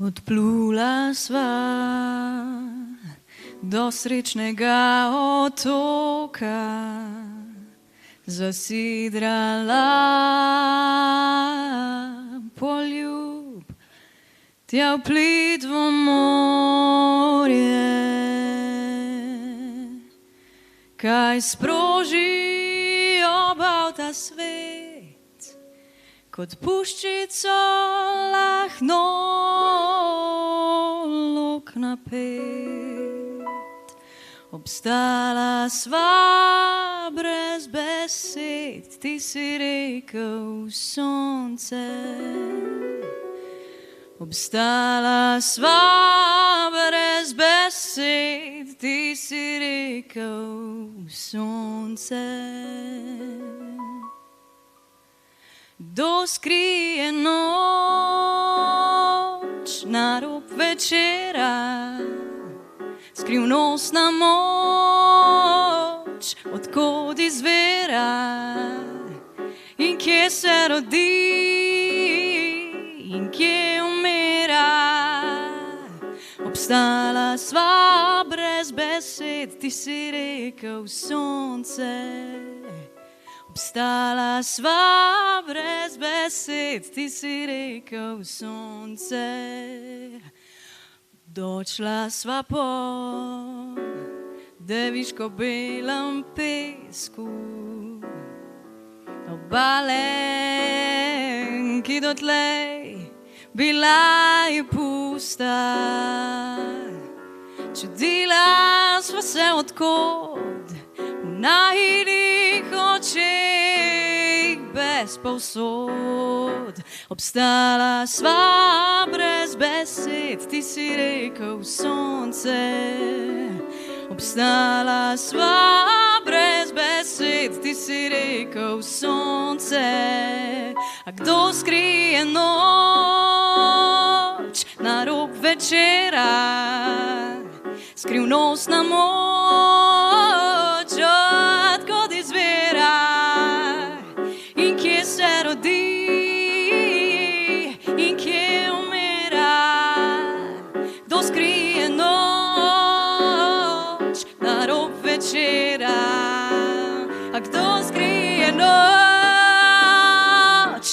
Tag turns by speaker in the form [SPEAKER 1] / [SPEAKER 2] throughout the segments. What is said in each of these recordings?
[SPEAKER 1] Odplula sva do srečnega otoka, zasidrala poljub, tja v plitvo morje, kaj sproži obal ta svet, kot puščico lahno lok napet. Obstala sva brez besed, ti si rekel sonce. Obstala sva brez besed, ti si rekel sonce. Kdo skrije noč na rob večera, skrivnostna moč, odkod izvira in kje se rodi in kje umira. Obstala sva brez besed, ti si rekel sonce. Obstala sva brez besed, ti si rekel sonce. Došla sva po deviško belem pesku, obale, ki dotlej bila je pusta. Čudila sva se odkod v najinih očeh bez povsod. Obstala sva brez besed, ti si rekel sonce. Obstala sva brez besed, ti si rekel sonce. A kdo skrije noč na rob večera, skrivnostna moč, odkod izvira in kje se rodi in kje umira. Kdo skrije noč na rob večera, a kdo skrije noč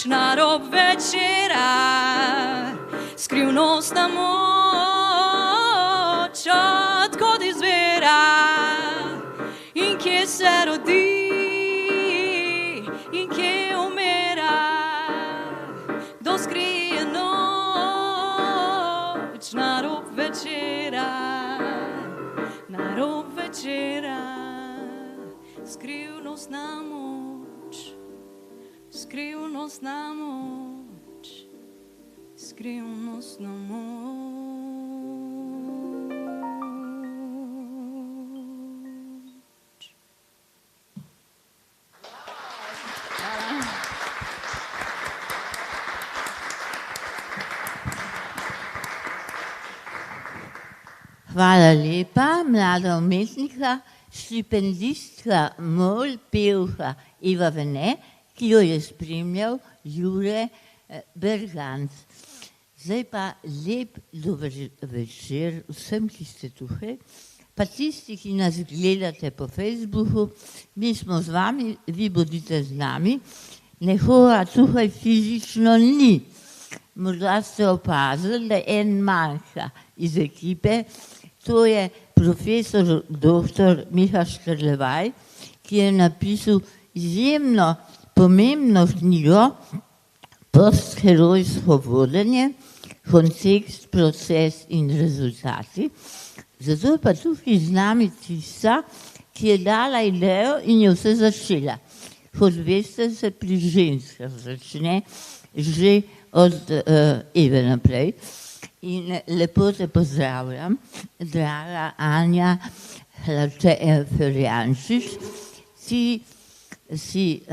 [SPEAKER 1] na rob večera, skrivnostna moč, odkod izvira in kje se rodi in kje umira. Kdo skrije noč na rob večera, na rob večera, skrivnostna moč, skrivnostna moč, skrivnostna moč.
[SPEAKER 2] Hvala lepa, mlada umetnika, štipendistka MOL, pevka Eva Vene, ki jo je spremljal Jure Bergant. Zdaj pa lep dober večer vsem, ki ste tukaj, pa tisti, ki nas gledate po Facebooku. Mi smo z vami, vi bodite z nami. Nekoga tukaj fizično ni. Morda ste opazili, da en manjka iz ekipe. To je profesor dr. Miha Škrlevaj, ki je napisal izjemno pomembno knjigo Postherojsko vodenje, kontekst, proces in rezultati. Zato je pa tukaj z nami tista, ki je dala idejo in je vse začela. Kot veste, se pri ženskah začne že od Eve naprej. In lepo te pozdravljam, draga Anja Ferjančič. Ti si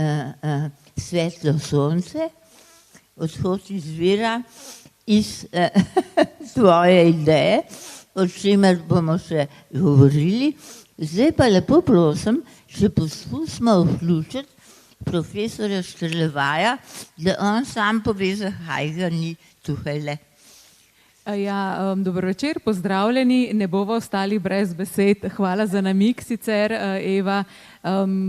[SPEAKER 2] svetlo sonce, odhod izvira iz tvoje ideje, o čemer bomo še govorili. Zdaj pa lepo prosim, če poskusimo vključiti profesorja Škrlevaja, da on sam pove, zakaj ga ni tukaj le.
[SPEAKER 1] Ja, dober večer, pozdravljeni, ne bomo ostali brez besed. Hvala za namig sicer, Eva.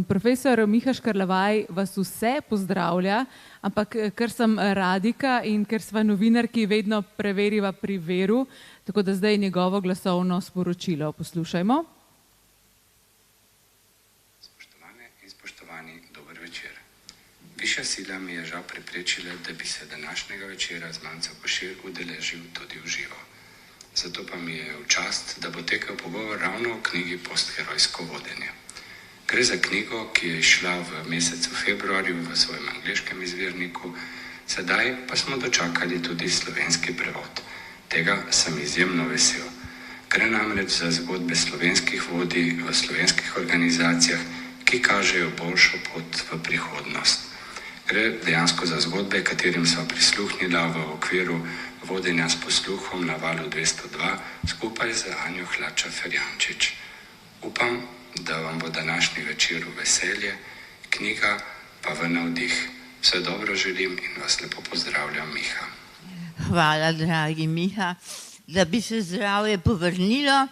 [SPEAKER 1] Profesor Miha Škarlavaj vas vse pozdravlja, ampak ker sem radika in ker sva novinarki, vedno preveriva pri Veru, tako da zdaj njegovo glasovno sporočilo poslušajmo.
[SPEAKER 3] Spoštovane in spoštovani, dober večer. Višja sila mi je žal preprečila, da bi se današnjega večera z Manco Košir udeležil tudi v živo. Zato pa mi je v čast, da bo tekel pogovor ravno o knjigi Postherojsko vodenje. Gre za knjigo, ki je išla v mesecu februarju v svojem angleškem izvirniku, sedaj pa smo dočakali tudi slovenski prevod. Tega sem izjemno vesel. Gre namreč za zgodbe slovenskih vodij v slovenskih organizacijah, ki kažejo boljšo pot v prihodnost. Gre dejansko za zgodbe, katerim sva prisluhnila v okviru vodenja s posluhom na Valu 202 skupaj z Anjo Hlača-Ferjančič. Upam, da vam bo današnji večer v veselje, knjiga pa v navdih. Vse dobro želim in vas lepo pozdravljam, Miha.
[SPEAKER 2] Hvala, dragi Miha, da bi se zdravje povrnilo.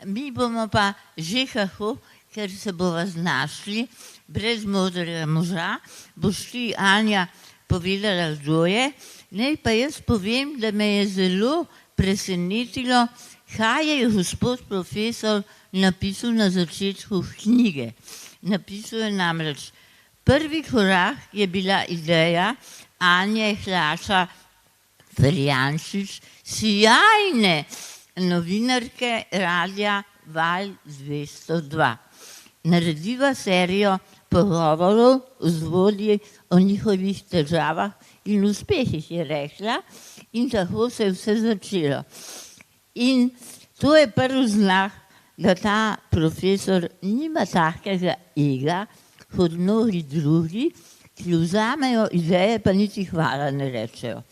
[SPEAKER 2] Mi bomo pa že kako, ker se bova znašli brez modrega moža, boš ti, Anja, povedala, kdo je. Naj pa jaz povem, da me je zelo presenetilo, kaj je gospod profesor napisal na začetku knjige. Napisal je namreč: prvi korak je bila ideja Anje Hlača Ferjančič, sijajne novinarke radia Val 202. Narediva serijo pogovorov z vodji o njihovih težavah in uspehih, je rekla, in tako se je vse začelo. In to je prvi znak, da ta profesor nima takega ega kot mnogi drugi, ki vzamejo ideje, pa niti hvala ne rečejo.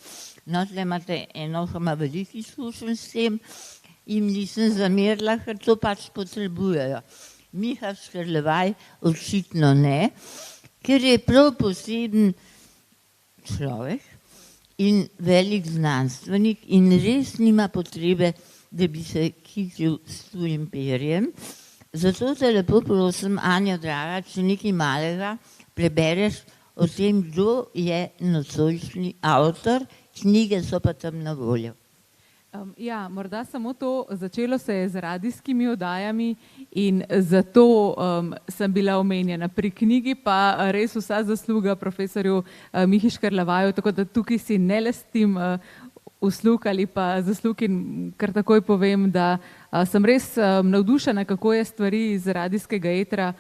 [SPEAKER 2] No, tle imate eno, ki ima veliko izkušenj s tem, in nisem zamerila, ker to pač potrebujejo. Miha Škarlavaj očitno ne, ker je prav poseben človek in velik znanstvenik in res nima potrebe, da bi se kitil s tujim perjem. Zato te lepo prosim, Anja draga, če nekaj malega prebereš o tem, kdo je nocojšnji avtor, knjige so pa tam na voljo.
[SPEAKER 1] Ja, morda samo to, začelo se je z radijskimi oddajami in zato sem bila omenjena. Pri knjigi pa res vsa zasluga profesorju Mihi Škarlavaju, tako da tukaj si ne lastim uslug ali pa zaslug in kar takoj povem, da sem res navdušena, kako je stvari iz radijskega etra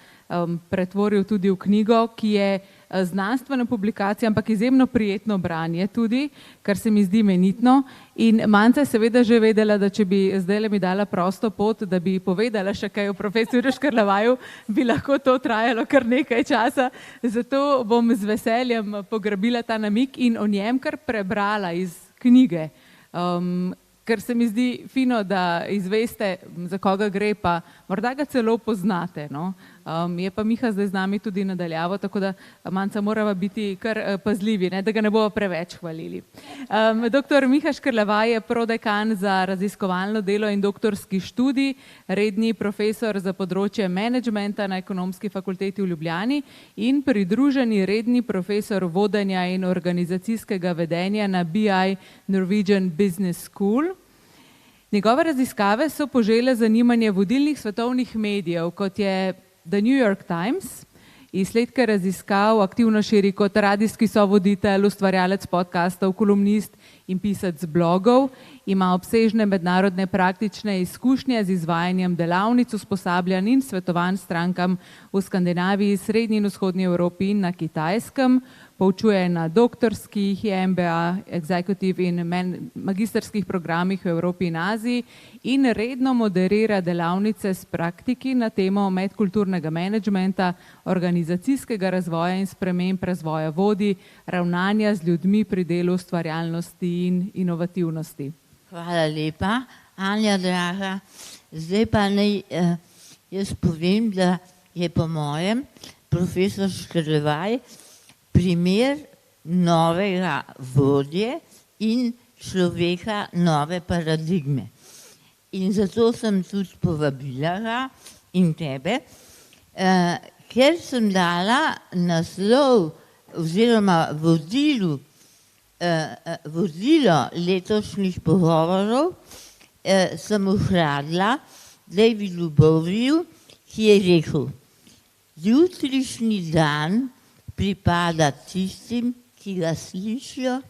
[SPEAKER 1] pretvoril tudi v knjigo, ki je znanstvena publikacija, ampak izjemno prijetno branje tudi, kar se mi zdi menitno. In Manca je seveda že vedela, da če bi zdaj mi dala prosto pot, da bi povedala še kaj o profesorju Škarlavaju, bi lahko to trajalo kar nekaj časa. Zato bom z veseljem pograbila ta namig in o njem kar prebrala iz knjige. Ker se mi zdi fino, da izveste, za koga gre, pa morda ga celo poznate. No? Je pa Miha zdaj z nami tudi nadaljavo, tako da Manca morava biti kar pazljivi, ne? Da ga ne bomo preveč hvalili. Doktor Miha Škarlavaj je prodekan za raziskovalno delo in doktorski študij, redni profesor za področje menedžmenta na Ekonomski fakulteti v Ljubljani in pridruženi redni profesor vodenja in organizacijskega vedenja na BI Norwegian Business School. Njegove raziskave so požele zanimanje vodilnih svetovnih medijev, kot je The New York Times. Izsledke raziskav aktivno širi kot radijski sovoditelj, ustvarjalec podcastov, kolumnist in pisac blogov. Ima obsežne mednarodne praktične izkušnje z izvajanjem delavnic, usposabljanj in svetovanj strankam v Skandinaviji, Srednji in Vzhodnji Evropi in na Kitajskem. Poučuje na doktorskih, MBA, executive in magistrskih programih v Evropi in Aziji in redno moderira delavnice s praktiki na temo medkulturnega menedžmenta, organizacijskega razvoja in sprememb razvoja vodij, ravnanja z ljudmi pri delu, ustvarjalnosti in inovativnosti.
[SPEAKER 2] Hvala lepa, Anja draga. Zdaj pa naj jaz povem, da je po mojem profesor Škarlavaj primer novega vodje in človeka nove paradigme. In zato sem tudi povabila ga in tebe, ker sem dala naslov oziroma vodilo letošnjih pogovorov, sem ukradla Davidu Bowieju, ki je rekel: jutrišnji dan pripada tistim, ki ga slišijo,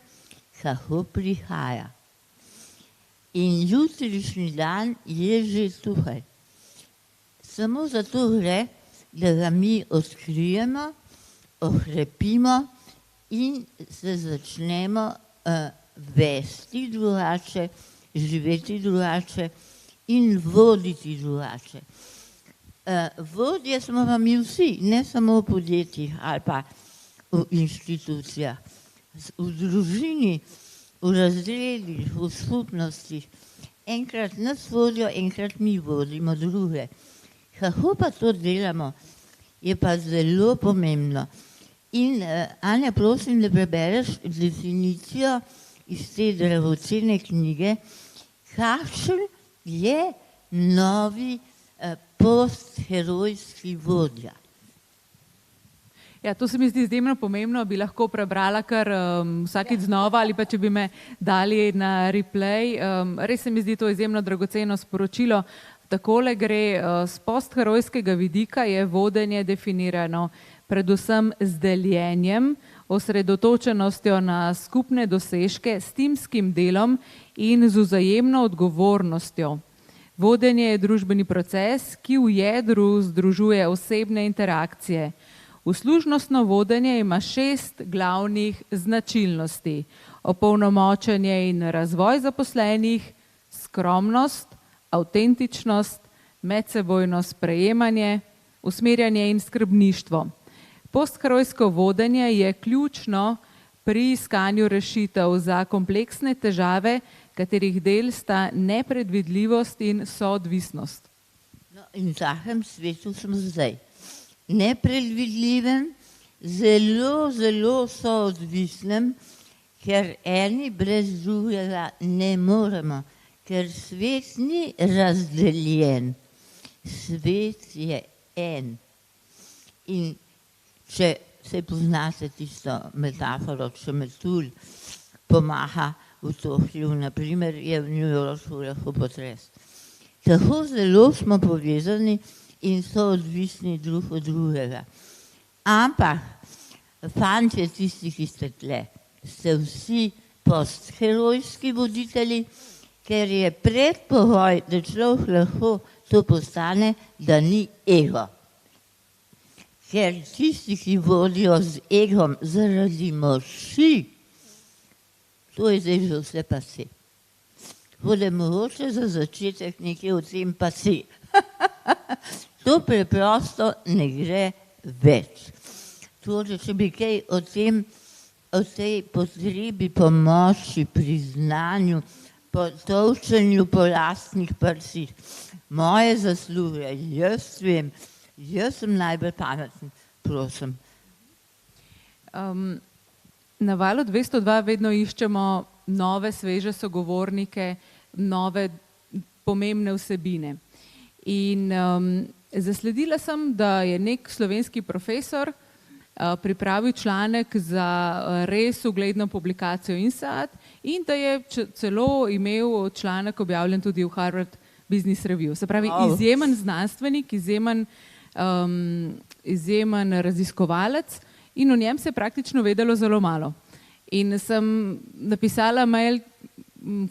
[SPEAKER 2] kako prihaja. In jutrišnji dan je že tukaj. Samo zato gre, da ga mi odkrijemo, okrepimo in se začnemo vesti drugače, živeti drugače in voditi drugače. Vodje smo pa mi vsi, ne samo v podjetjih ali pa v inštitucijah, v družini, v razredih, v skupnostih. Enkrat nas vodijo, enkrat mi vodimo druge. Kako pa to delamo, je pa zelo pomembno. In Anja, prosim, da prebereš definicijo iz te dragocene knjige, kakšen je novi postherojski vodja.
[SPEAKER 1] Ja, to se mi zdi izjemno pomembno, bi lahko prebrala kar vsakič znova ali pa če bi me dali na replay. Res se mi zdi to izjemno dragoceno sporočilo. Takole gre, z postherojskega vidika je vodenje definirano predvsem z deljenjem, osredotočenostjo na skupne dosežke, s timskim delom in z vzajemno odgovornostjo. Vodenje je družbeni proces, ki v jedru združuje osebne interakcije. Uslužnostno vodenje ima 6 glavnih značilnosti: opolnomočenje in razvoj zaposlenih, skromnost, avtentičnost, medsebojno sprejemanje, usmerjanje in skrbništvo. Postherojsko vodenje je ključno pri iskanju rešitev za kompleksne težave, katerih del sta nepredvidljivost in soodvisnost.
[SPEAKER 2] No, in v takem svetu smo zdaj. Nepredvidljivem, zelo, zelo soodvisnem, ker eni brez drugega ne moremo, ker svet ni razdeljen, svet je en. In če se poznate tisto metaforo, če metulj pomaha v Tokiu, naprimer, je v New Yorku lahko potres. Tako zelo smo povezani in so odvisni drug od drugega. Ampak, fantje, tisti, ki ste tle, ste vsi postherojski voditelji, ker je predpogoj, da človek lahko to postane, da ni ego. Ker tisti, ki vodijo z egom zaradi moči, to je zdaj že vse pase. Bude mogoče za začetek nekaj o tem pase. To preprosto ne gre več. Torej, če bi kaj o tej potrebi po moči, priznanju, po tolčenju po lastnih prsih, moje zasluge, jaz vem, jaz sem najbolj pameten, prosim.
[SPEAKER 1] Na Valu 202 vedno iščemo nove, sveže sogovornike, nove pomembne vsebine. In zasledila sem, da je nek slovenski profesor pripravil članek za res ugledno publikacijo INSEAD in da je celo imel članek objavljen tudi v Harvard Business Review. Se pravi, izjemen znanstvenik, izjemen raziskovalec in o njem se je praktično vedelo zelo malo. In sem napisala mail,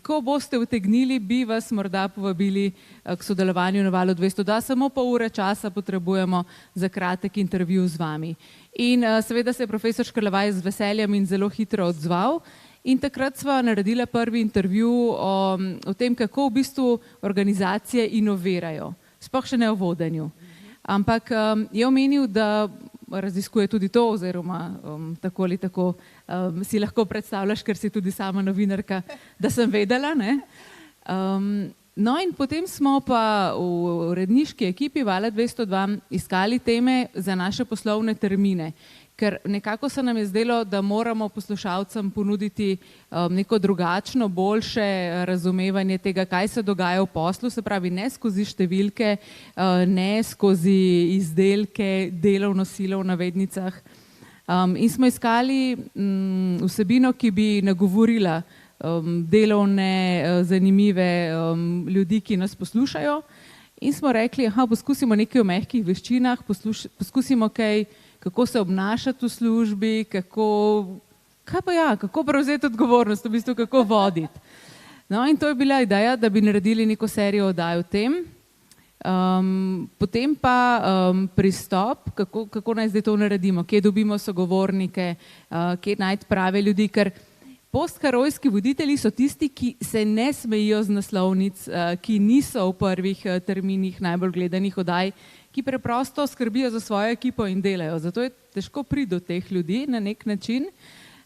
[SPEAKER 1] ko boste utegnili, bi vas morda povabili k sodelovanju na Valu 202, samo pol ure časa potrebujemo za kratek intervju z vami. In seveda se je profesor Škrlevaj z veseljem in zelo hitro odzval in takrat sva naredila prvi intervju o tem, kako v bistvu organizacije inovirajo, sploh še ne o vodenju. Ampak je omenil, da raziskuje tudi to, oziroma tako ali tako si lahko predstavljaš, ker si tudi sama novinarka, da sem vedela, ne? No in potem smo pa v uredniški ekipi Vala 202 iskali teme za naše poslovne termine, ker nekako se nam je zdelo, da moramo poslušalcem ponuditi neko drugačno, boljše razumevanje tega, kaj se dogaja v poslu, se pravi ne skozi številke, ne skozi izdelke, delovno silo v navednicah. In smo iskali vsebino, ki bi nagovorila delovne, zanimive ljudi, ki nas poslušajo, in smo rekli, poskusimo nekaj o mehkih veščinah, poskusimo kaj, kako se obnašati v službi, kako prevzeti odgovornost, v bistvu kako voditi. No in to je bila ideja, da bi naredili neko serijo oddaj o tem. Potem pa pristop, kako naj zdaj to naredimo, kje dobimo sogovornike, kje najti prave ljudi, ker postherojski voditelji so tisti, ki se ne smejijo z naslovnic, ki niso v prvih terminih najbolj gledanih oddaj, ki preprosto skrbijo za svojo ekipo in delajo. Zato je težko priti do teh ljudi na nek način.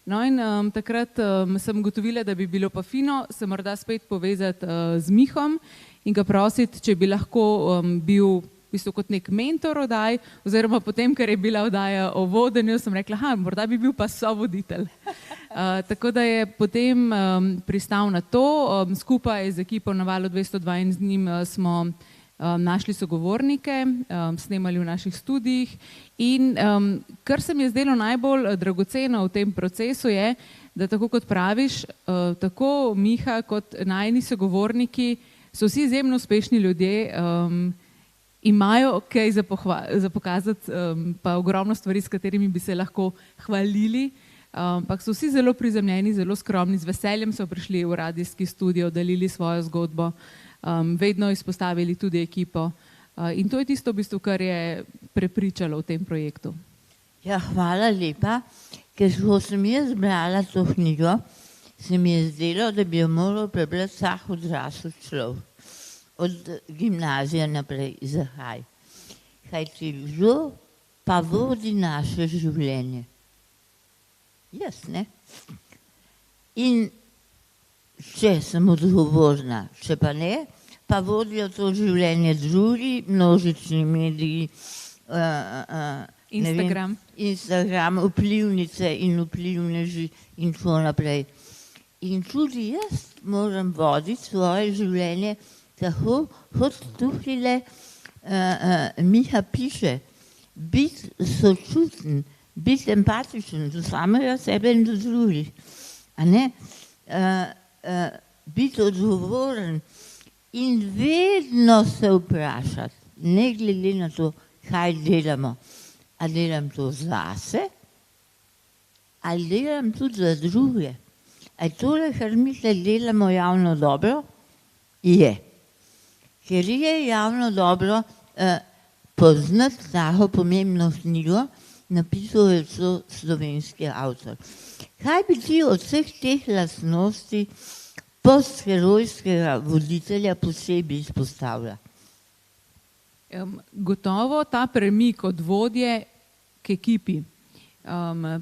[SPEAKER 1] No in takrat sem ugotovila, da bi bilo pa fino se morda spet povezati z Mihom in ga prositi, če bi lahko bil v bistvu kot nek mentor oddaj, oziroma potem, ker je bila oddaja o vodenju, sem rekla, morda bi bil pa sovoditelj. Tako da je potem pristal na to, skupaj z ekipo na Valu 202 in z njim smo našli sogovornike, snemali v naših studijih in kar se mi je zdelo najbolj dragoceno v tem procesu je, da tako kot praviš, tako Miha kot najini sogovorniki so vsi izjemno uspešni ljudje, imajo kaj za pokazati, pa ogromno stvari, s katerimi bi se lahko hvalili, ampak so vsi zelo prizemljeni, zelo skromni, z veseljem so prišli v radijski studio, delili svojo zgodbo, vedno izpostavili tudi ekipo. In to je tisto, v bistvu, kar je prepričalo v tem projektu.
[SPEAKER 2] Ja, hvala lepa, ker ko sem jaz brala to knjigo, se mi je zdelo, da bi jo moral prebrati vsak odrasel človek. Od gimnazije naprej, zakaj? Kajti kdo pa vodi naše življenje? Jaz, ne? In če sem odgovorna, če pa ne, pa vodijo to življenje drugi, množični mediji, Instagram, vplivnice in vplivneži in tako naprej. In tudi jaz moram voditi svoje življenje tako, kot tukaj Miha piše, biti sočuten, biti empatičen do samega sebe in do drugih, biti odgovoren in vedno se vprašati, ne glede na to, kaj delamo, ali delam to zase, ali delam tudi za druge. A tole, kar mi se delamo javno dobro, je. Ker je javno dobro poznati tako pomembno knjigo, napisal je to slovenski avtor. Kaj bi ti od vseh teh lastnosti postherojskega voditelja posebej izpostavlja?
[SPEAKER 1] Gotovo ta premik od vodje k ekipi.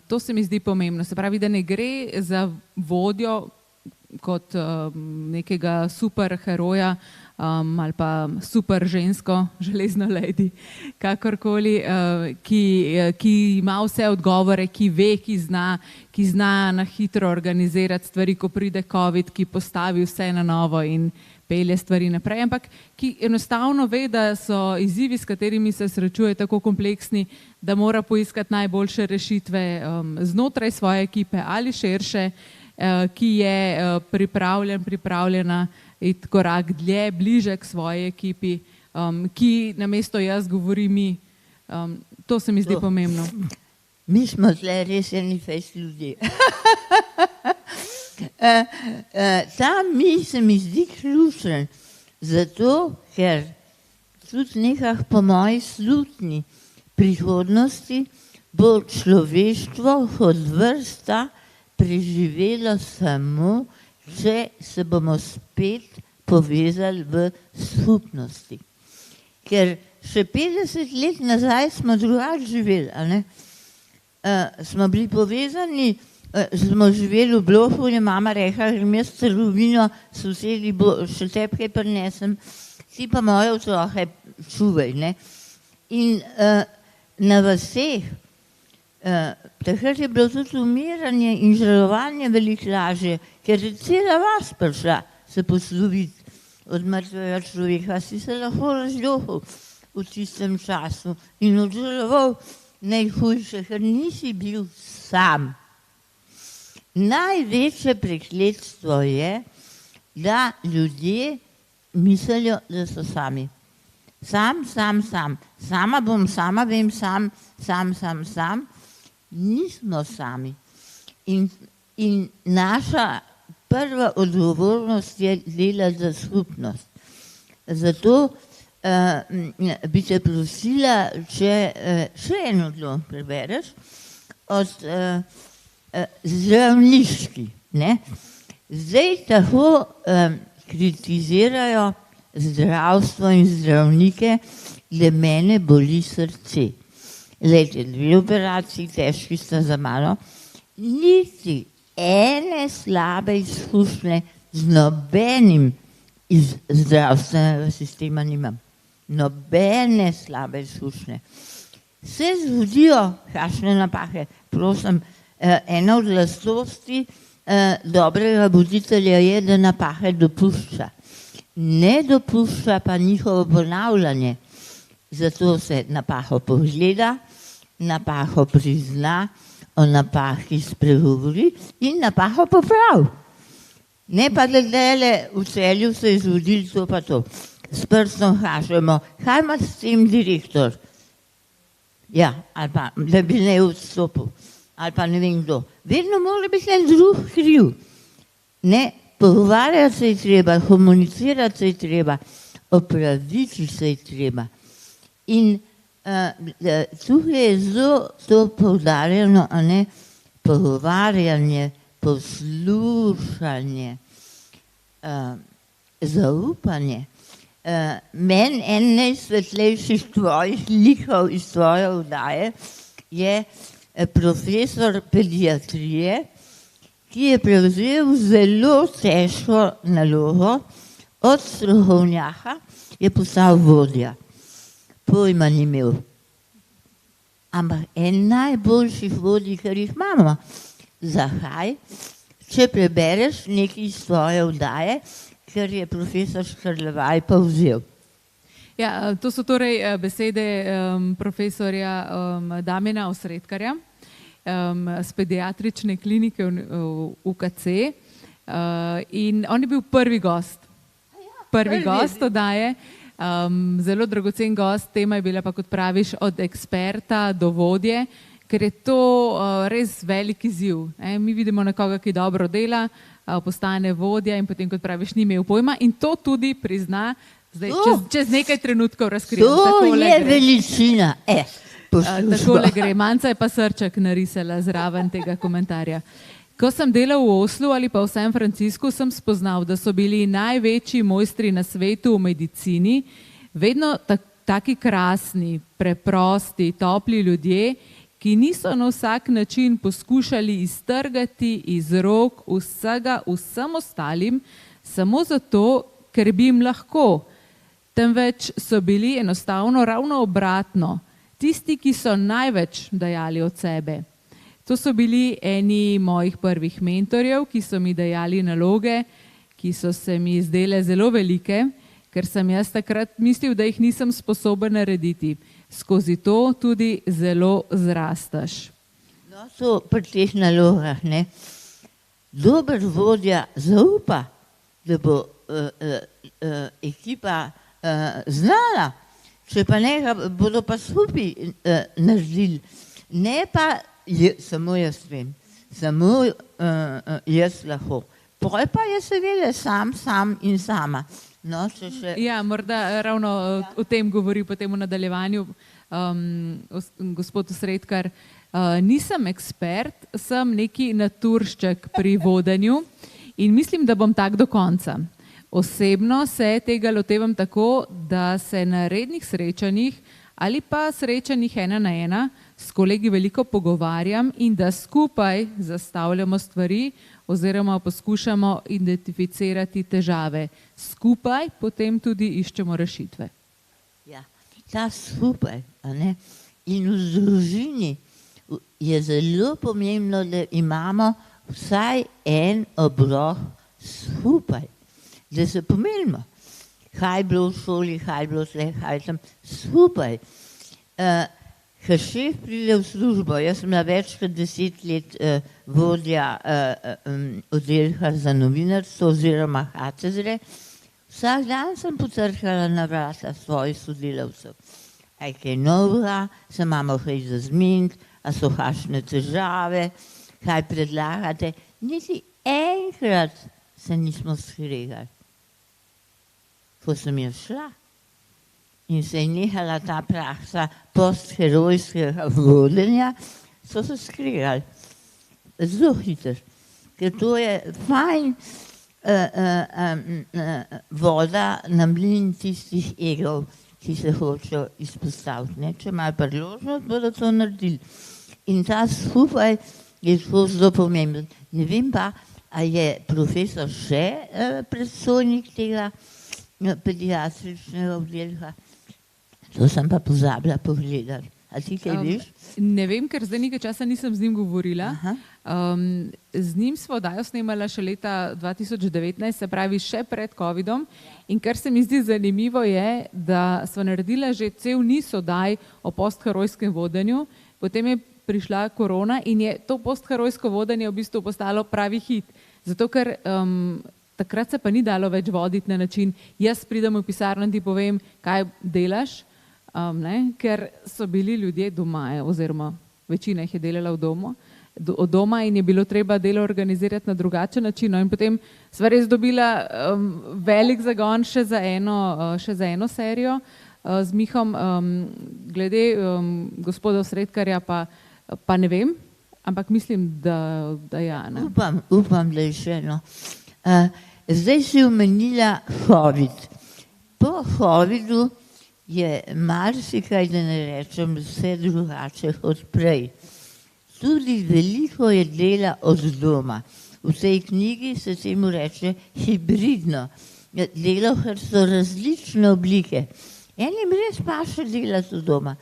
[SPEAKER 1] To se mi zdi pomembno. Se pravi, da ne gre za vodjo kot nekega super heroja ali pa super žensko, železno lady, kakorkoli, ki ima vse odgovore, ki ve, ki zna na hitro organizirati stvari, ko pride COVID, ki postavi vse na novo in pelje stvari naprej, ampak ki enostavno ve, da so izzivi, s katerimi se srečuje, tako kompleksni, da mora poiskati najboljše rešitve znotraj svoje ekipe ali širše, ki je pripravljena iti korak dlje, bliže k svoji ekipi, ki namesto jaz govori mi. To se mi zdi pomembno.
[SPEAKER 2] Mi smo tle res eni fejst ljudje. Ta mi se mi zdi ključen, zato ker tudi nekako po moji slutni prihodnosti bo človeštvo kot vrsta preživelo samo, če se bomo spet povezali v skupnosti. Ker še 50 let nazaj smo drugače živeli, a ne? Smo bili povezani smo živeli v bloku in je mama rekla, grem jaz trgovino, sosedi bo še tebi kaj prinesem, ti pa moje otroke čuvaj, ne. In na vaseh, takrat je bilo tudi umiranje in žalovanje veliko lažje, ker je cela vas prišla se posloviti od mrtvega človeka, si se lahko razljubil v tistem času in odžaloval najhujše, ker nisi bil sam. Največje prekletstvo je, da ljudje mislijo, da so sami. Sam. Sama bom, sama vem, sam. Nismo sami. In naša prva odgovornost je delati za skupnost. Zato bi te prosila, če še eno delo prebereš od zdravniški. Ne? Zdaj tako kritizirajo zdravstvo in zdravnike, da mene boli srce. Glejte, 2 operaciji, težki sta za malo, niti ene slabe izkušnje z nobenim iz zdravstvenega sistema nimam. Nobene slabe izkušnje. Se zgodijo kakšne napake. Prosim, ena od lastnosti dobrega voditelja je, da napake dopušča. Ne dopušča pa njihovo ponavljanje. Zato se napako pogleda, napako prizna, o napaki spregovori in napako popravi. Ne pa glede, v Celju se je zgodilo to pa to. S prstom kažemo, kaj ima s tem direktor? Ja, ali pa, da bi ne odstopil. Ali pa ne vem kdo. Vedno mora biti en drug kriv. Ne, pogovarjati se je treba, komunicirati se je treba, opraviti se je treba. In tukaj je zelo to poudarjeno, a ne, pogovarjanje, poslušanje, zaupanje. Meni en najsvetlejših tvojih likov iz tvoje oddaje je profesor pediatrije, ki je prevzel zelo težko nalogo, od strokovnjaka je postal vodja. Pojma ni imel. Ampak en najboljših vodij, kar jih imamo. Zakaj? Če prebereš nekaj iz tvoje oddaje, ker je profesor Škrlevaj povzel.
[SPEAKER 1] Ja, to so torej besede profesorja Damjana Osredkarja z pediatrične klinike v UKC in on je bil prvi gost. Prvi gost oddaje. Zelo dragocen gost, tema je bila pa, kot praviš, od eksperta do vodje, ker je to res velik izziv. Mi vidimo nekoga, ki dobro dela, postane vodja in potem, kot praviš, ni imel pojma in to tudi prizna zdaj, čez nekaj trenutkov razkrijem.
[SPEAKER 2] To je veličina.
[SPEAKER 1] Takole gre. Manca je pa srček narisala zraven tega komentarja. Ko sem delal v Oslu ali pa v San Franciscu, sem spoznal, da so bili največji mojstri na svetu v medicini vedno taki krasni, preprosti, topli ljudje, ki niso na vsak način poskušali iztrgati iz rok vsega vsem ostalim, samo zato, ker bi jim lahko. Temveč so bili enostavno ravno obratno, tisti, ki so največ dajali od sebe. To so bili eni mojih prvih mentorjev, ki so mi dajali naloge, ki so se mi zdele zelo velike, ker sem jaz takrat mislil, da jih nisem sposoben narediti. Skozi to tudi zelo zrastaš.
[SPEAKER 2] No, so pri teh nalogah, ne. Dober vodja zaupa, da bo ekipa znala, če pa ne, bodo pa skupaj naredili. Ne pa samo jaz vem, samo jaz lahko. Poj pa je seveda sam in sama. No,
[SPEAKER 1] ja, morda ravno o tem govori potem v nadaljevanju gospod Osredkar. Nisem ekspert, sem neki naturšček pri vodenju in mislim, da bom tak do konca. Osebno se tega lotevam tako, da se na rednih srečanjih ali pa srečanjih 1 na 1 s kolegi veliko pogovarjam in da skupaj zastavljamo stvari oziroma poskušamo identificirati težave. Skupaj potem tudi iščemo rešitve.
[SPEAKER 2] Ja, ta skupaj, a ne? In v družini je zelo pomembno, da imamo vsaj en obrok skupaj, da se pomenimo. Kaj je bilo v šoli, kaj je bilo vse, kaj je tam skupaj. Ko šef pride v službo, jaz sem bila več kot 10 let vodja oddelka za novinarstvo oziroma katedre, vsak dan sem potrkala na vrata svojih sodelavcev. A je kaj novega, se imamo kaj za zmeniti, a so kakšne težave, kaj predlagate. Niti enkrat se nismo skregali. Ko sem jo šla in se je nehala ta praksa postherojskega vodenja, so se skregali. Zelo hitro. Ker to je fajn voda na mlin tistih egov, ki se hočejo izpostaviti. Ne? Če imajo priložnost, bodo to naredili. In ta skupaj je zelo pomemben. Ne vem pa, a je profesor še predstojnik tega pediatričnega oddelka. To sem pa pozabila pogledati. A ti kaj veš?
[SPEAKER 1] Ne vem, ker zdaj nekaj časa nisem z njim govorila. Z njim smo oddajo snemala še leta 2019, se pravi še pred covidom. In kar se mi zdi zanimivo je, da smo naredila že cel niz oddaj o postherojskem vodenju, potem je prišla korona in je to postherojsko vodenje v bistvu postalo pravi hit. Zato ker takrat se pa ni dalo več voditi na način, jaz pridem v pisarno in ti povem, kaj delaš, ker so bili ljudje doma, oziroma večina jih je delala od doma in je bilo treba delo organizirati na drugačen način. In potem sva res dobila velik zagon še za eno serijo z Mihom. Glede gospoda Sredkarja pa ne vem, ampak mislim, da ja. Ne?
[SPEAKER 2] Upam, da je še eno. Zdaj si omenila COVID. Po COVID-u je marsikaj, da ne rečem, vse drugače od prej. Tudi veliko je dela od doma. V tej knjigi se temu reče hibridno. Delo, ker so različne oblike. Enim res paše delati od doma,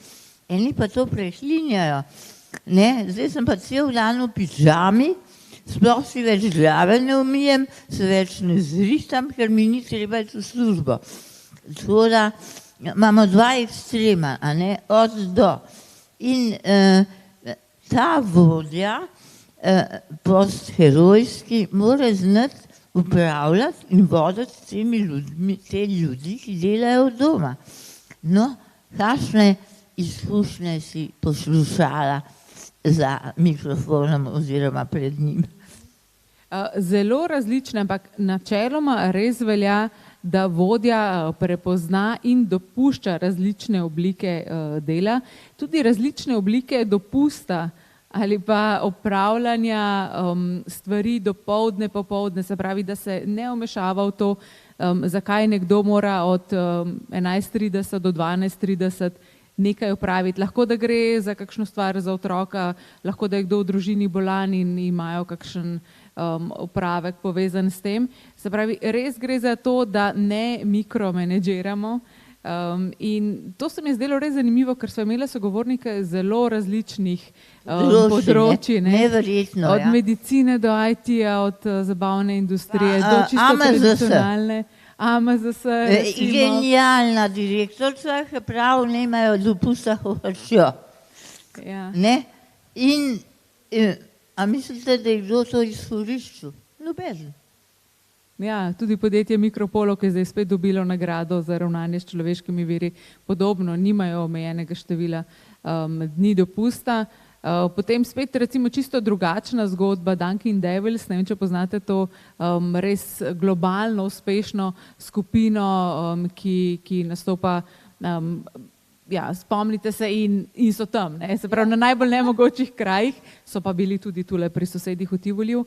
[SPEAKER 2] eni pa to prehlinjajo. Zdaj sem pa cel dan v pižami, sploh si več glave ne umijem, se več ne zrihtam, ker mi ni treba iti v službo. Tako da imamo dva ekstrema, od do. In ta vodja postherojski mora znati upravljati in voditi te ljudi, ki delajo od doma. No, kakšne izkušnje si poslušala za mikrofonom oziroma pred njim?
[SPEAKER 1] Zelo različne, ampak načeloma res velja, da vodja prepozna in dopušča različne oblike dela, tudi različne oblike dopusta ali pa opravljanja stvari dopoldne, popoldne, se pravi, da se ne vmešava v to, zakaj nekdo mora od 11:30 do 12:30 nekaj opraviti. Lahko, da gre za kakšno stvar za otroka, lahko, da je kdo v družini bolan in imajo kakšen opravek povezan s tem. Se pravi, res gre za to, da ne mikromenedžiramo. In to se mi je zdelo res zanimivo, ker smo imeli sogovornike zelo različnih področji.
[SPEAKER 2] Neverjetno,
[SPEAKER 1] od medicine do IT-ja, od zabavne industrije do čisto tradicionalne. AMZS.
[SPEAKER 2] Genialna direktorica, ki prav nemajo dopusta hočjo.
[SPEAKER 1] Ja.
[SPEAKER 2] In a mislite, da je kdo to izkoriščal? Noben.
[SPEAKER 1] Ja, tudi podjetje Mikropolo, ki je zdaj spet dobilo nagrado za ravnanje s človeškimi viri, podobno, nimajo omejenega števila dni dopusta. Potem spet recimo čisto drugačna zgodba Dunkin Devils, ne vem, če poznate to res globalno uspešno skupino, ki nastopa, spomnite se in so tam, se pravi na najbolj nemogočih krajih, so pa bili tudi tule pri sosedih v Tivoliju.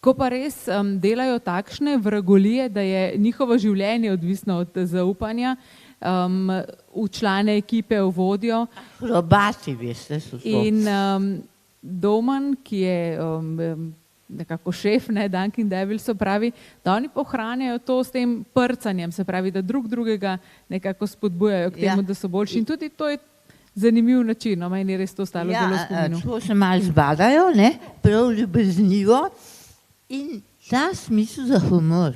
[SPEAKER 1] Ko pa res delajo takšne vragolije, da je njihovo življenje odvisno od zaupanja, v člane ekipe, v vodjo.
[SPEAKER 2] Akrobati, veste, so to.
[SPEAKER 1] In Domen, ki je nekako šef, ne, Dunkin Devilsov, pravi, da oni ohranjajo to s tem prcanjem, se pravi, da drug drugega nekako spodbujajo k temu, da so boljši. In tudi to je zanimiv način, no, meni je res to ostalo zelo v spominu.
[SPEAKER 2] Tako se malo zbadajo, ne, prav ljubeznivo in ta smisel za humor,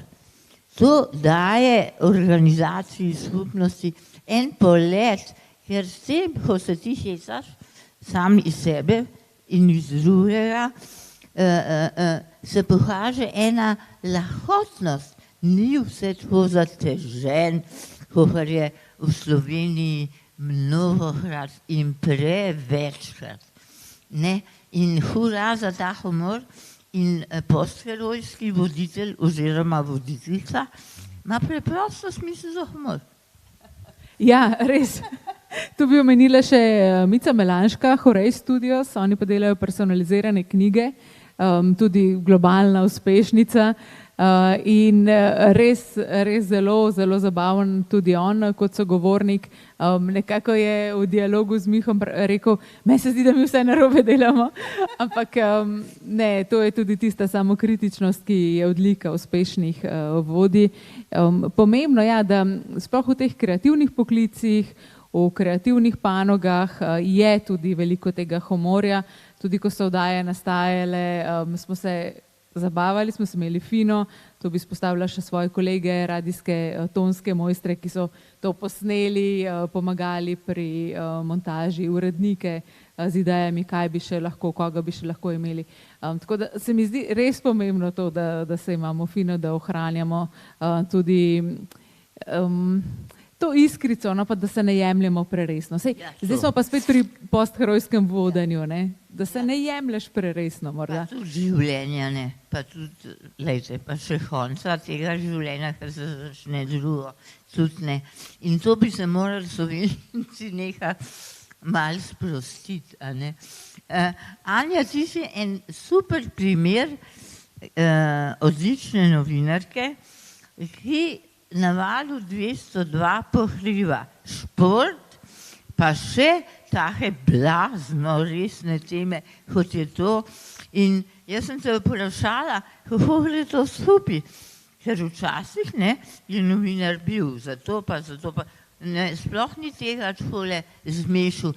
[SPEAKER 2] to daje organizaciji skupnosti en polet, ker s tem, ko se ti hecaš sam iz sebe in iz drugega, se pokaže ena lahkotnost, ni vse tako zatežen, kot je v Sloveniji mnogokrat in prevečkrat. Ne? In hura za ta humor in postherojski voditelj oziroma voditeljica ima preprosto smisel za humor.
[SPEAKER 1] Ja, res. Tu bi omenila še Mica Melanška, Horej Studios, oni pa delajo personalizirane knjige, tudi globalna uspešnica in res zelo zabaven tudi on kot sogovornik. Nekako je v dialogu z Mihom rekel, meni se zdi, da mi vse narobe delamo, ampak ne, to je tudi tista samokritičnost, ki je odlika uspešnih vodij. Pomembno je, da sploh v teh kreativnih poklicih, v kreativnih panogah je tudi veliko tega humorja. Tudi ko so oddaje nastajale, smo se zabavali, smo se imeli fino, to bi izpostavila še svoje kolege, radijske tonske mojstre, ki so to posneli, pomagali pri montaži, urednike z idejami, kaj bi še lahko, koga bi še lahko imeli. Tako da se mi zdi res pomembno to, da se imamo fino, da ohranjamo tudi to iskrico, no, pa da se ne jemljemo preresno. Zdaj smo pa spet pri postherojskem vodenju, ne? Da se ne jemlješ preresno morda.
[SPEAKER 2] Pa tudi življenja, ne? Pa tudi, lejte, pa še konca tega življenja, ker se začne drugo, tudi ne. In to bi se morali Slovenci nekaj malo sprostiti, a ne. Anja, ti si en super primer odlične novinarke, ki na Valu 202 pokriva šport, pa še take blazno resne teme, kot je to. In jaz sem te vprašala, kako gre to skupaj, ker včasih ne, je novinar bil, zato pa, ne, sploh ni tega takole zmešal.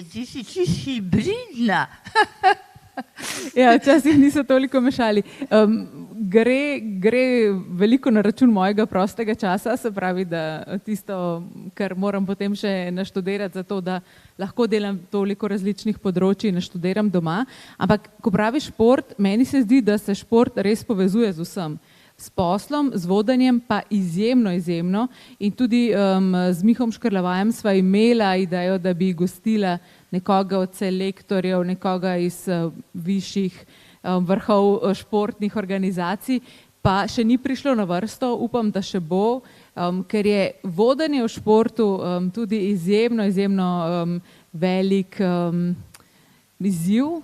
[SPEAKER 2] Ti si čisto hibridna.
[SPEAKER 1] Ja, včasih niso toliko mešali. Gre veliko na račun mojega prostega časa, se pravi, da tisto, kar moram potem še naštudirati za to, da lahko delam toliko različnih področji, naštudiram doma. Ampak, ko pravi šport, meni se zdi, da se šport res povezuje z vsem. S poslom, z vodenjem pa izjemno. In tudi z Mihom Škrlavajem sva imela idejo, da bi gostila nekoga od selektorjev, nekoga iz višjih vrhov športnih organizacij, pa še ni prišlo na vrsto, upam, da še bo, ker je vodenje v športu tudi izjemno velik izziv,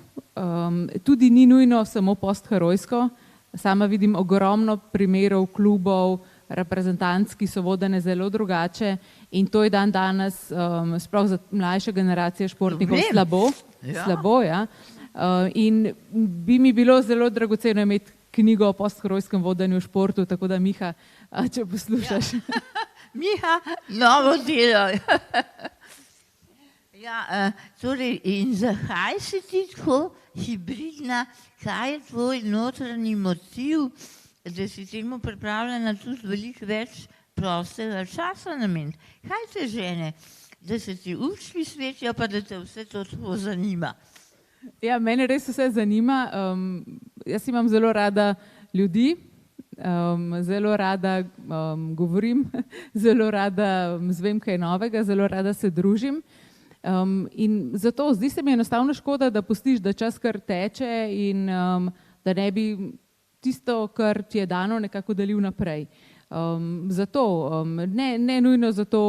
[SPEAKER 1] tudi ni nujno samo postherojsko. Sama vidim ogromno primerov klubov, reprezentanc, ki so vodene zelo drugače in to je danes, sploh za mlajše generacije športnikov, slabo, ja. In bi mi bilo zelo dragoceno imeti knjigo o postherojskem vodenju v športu, tako da Miha, če poslušaš.
[SPEAKER 2] Ja. Miha, novo delo. Ja, torej, in zakaj si ti tako hibridna, kaj je tvoj notranji motiv, da si temu pripravljena tudi veliko več prostega časa nameniti? Kaj te žene, da se ti učni svetijo, pa da te vse to tako zanima?
[SPEAKER 1] Ja, mene res vse zanima. Jaz imam zelo rada ljudi, zelo rada govorim, zelo rada zvem kaj novega, zelo rada se družim. In zato zdi se mi enostavno škoda, da pustiš, da čas kar teče in da ne bi tisto, kar ti je dano, nekako delil naprej. Zato, ne nujno zato,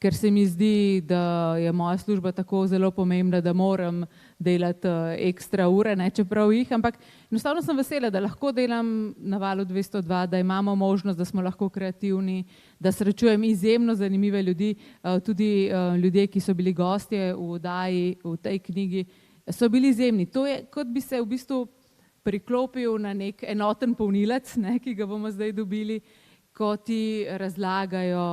[SPEAKER 1] ker se mi zdi, da je moja služba tako zelo pomembna, da moram delati ekstra ure, ne čeprav jih, ampak enostavno sem vesela, da lahko delam na Valu 202, da imamo možnost, da smo lahko kreativni, da srečujem izjemno zanimive ljudi, tudi ljudje, ki so bili gostje v oddaji, v tej knjigi, so bili izjemni. To je, kot bi se v bistvu priklopil na nek enoten polnilec, ne, ki ga bomo zdaj dobili, ko ti razlagajo